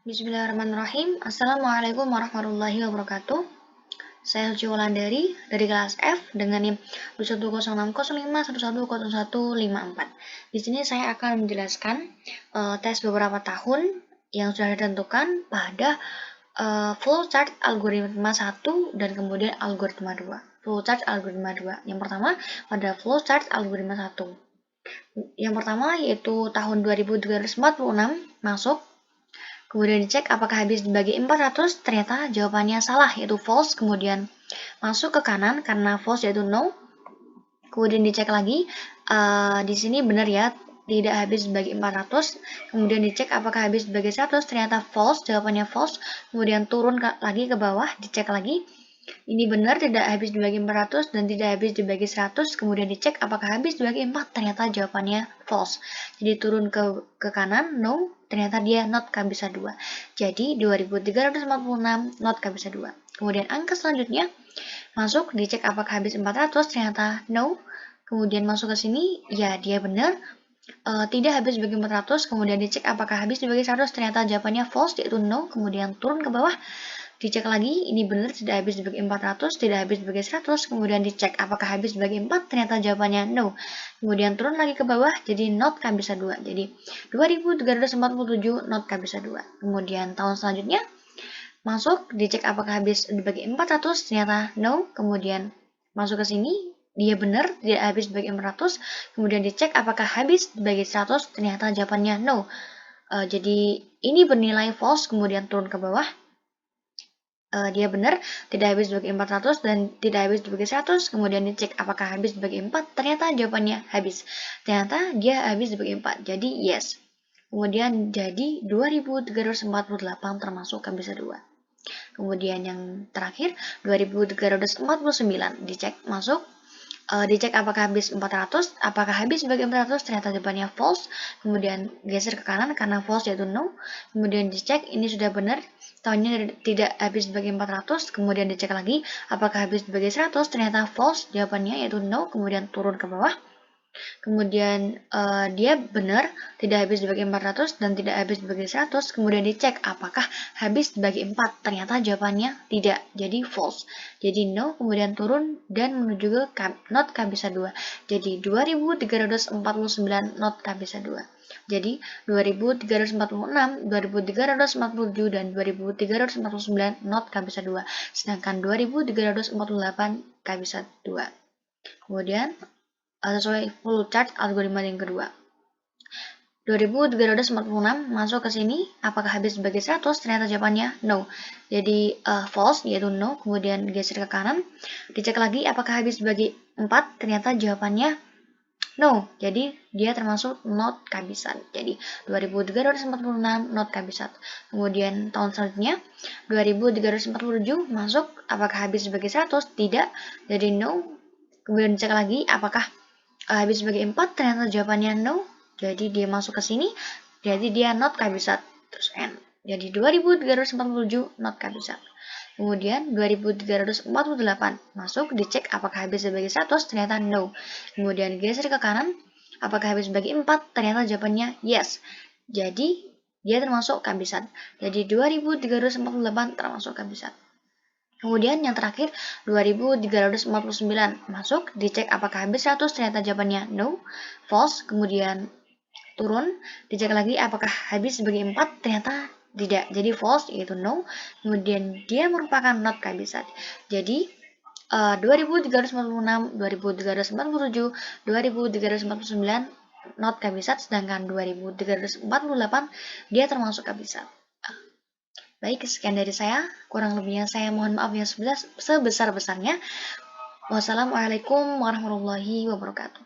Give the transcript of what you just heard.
Bismillahirrahmanirrahim. Assalamualaikum warahmatullahi wabarakatuh. Saya Suci Wulandari dari kelas F dengan NIM 2106051110154. Di sini saya akan menjelaskan tes beberapa tahun yang sudah ditentukan pada flowchart algoritma 1 dan kemudian algoritma 2. Flowchart algoritma 2. Yang pertama pada flowchart algoritma 1. Yang pertama yaitu tahun 2346 masuk. Kemudian dicek apakah habis dibagi 400, ternyata jawabannya salah, yaitu false. Kemudian masuk ke kanan karena false yaitu no. Kemudian dicek lagi, di sini benar ya, tidak habis dibagi 400. Kemudian dicek apakah habis dibagi 100, ternyata false, jawabannya false. Kemudian turun lagi ke bawah, dicek lagi. Ini benar tidak habis dibagi 400 dan tidak habis dibagi 100. Kemudian dicek apakah habis dibagi 4, ternyata jawabannya false. Jadi turun ke kanan, no, ternyata dia not kabisa 2. Jadi 2346 not kabisa 2. Kemudian angka selanjutnya masuk, dicek apakah habis 400, ternyata no. Kemudian masuk ke sini, ya dia benar. Tidak habis dibagi 400, kemudian dicek apakah habis dibagi 100, ternyata jawabannya false, yaitu no. Kemudian turun ke bawah, dicek lagi, ini benar tidak habis dibagi 400, tidak habis dibagi 100, kemudian dicek apakah habis dibagi 4, ternyata jawabannya no. Kemudian turun lagi ke bawah, jadi not kabisa 2. Jadi 2347 not kabisa 2. Kemudian tahun selanjutnya, masuk, dicek apakah habis dibagi 400, ternyata no. Kemudian masuk ke sini, dia benar, tidak habis dibagi 400, kemudian dicek apakah habis dibagi 100, ternyata jawabannya no. Jadi ini bernilai false, kemudian turun ke bawah. Dia benar, tidak habis dibagi 400 dan tidak habis dibagi 100, kemudian dicek apakah habis dibagi 4, ternyata jawabannya habis. Ternyata dia habis dibagi 4, jadi yes. Kemudian jadi 2348 termasuk kabisa 2. Kemudian yang terakhir 2349 dicek masuk. Dicek apakah habis 400, apakah habis dibagi 400, ternyata jawabannya false. Kemudian geser ke kanan karena false yaitu no. Kemudian dicek ini sudah benar, tahunnya tidak habis dibagi 400. Kemudian dicek lagi apakah habis dibagi 100, ternyata false, jawabannya yaitu no. Kemudian turun ke bawah. Kemudian dia benar, tidak habis dibagi 400 dan tidak habis dibagi 100. Kemudian dicek apakah habis dibagi 4, ternyata jawabannya tidak, jadi false. Jadi no, kemudian turun dan menuju ke not kabisa 2. Jadi 2349 not kabisa 2. Jadi 2346, 2347 dan 2349 not kabisa 2. Sedangkan 2348 kabisa 2. Kemudian sesuai flowchart algoritma yang kedua. 2346 masuk ke sini, apakah habis dibagi 100? Ternyata jawabannya no. Jadi false, yaitu no. Kemudian geser ke kanan, dicek lagi apakah habis dibagi 4? Ternyata jawabannya no. Jadi dia termasuk not kabisat. Jadi 2346 not kabisat. Kemudian tahun selanjutnya 2347 masuk, apakah habis dibagi 100? Tidak. Jadi no. Kemudian dicek lagi apakah habis dibagi 4, ternyata jawabannya no. Jadi dia masuk ke sini, jadi dia not kabisat. Terus N. Jadi 2347 not kabisat. Kemudian 2348 masuk, dicek apakah habis dibagi 100, ternyata no. Kemudian geser ke kanan, apakah habis dibagi 4, ternyata jawabannya yes. Jadi dia termasuk kabisat. Jadi 2348 termasuk kabisat. Kemudian yang terakhir 2349 masuk, dicek apakah habis 100, ternyata jawabannya no, false. Kemudian turun, dicek lagi apakah habis dibagi 4, ternyata tidak, jadi false, yaitu no. Kemudian dia merupakan not kabisat. Jadi 2346, 2347, 2349 not kabisat, sedangkan 2348 dia termasuk kabisat. Baik, sekian dari saya. Kurang lebihnya saya mohon maaf yang sebesar-besarnya. Wassalamualaikum warahmatullahi wabarakatuh.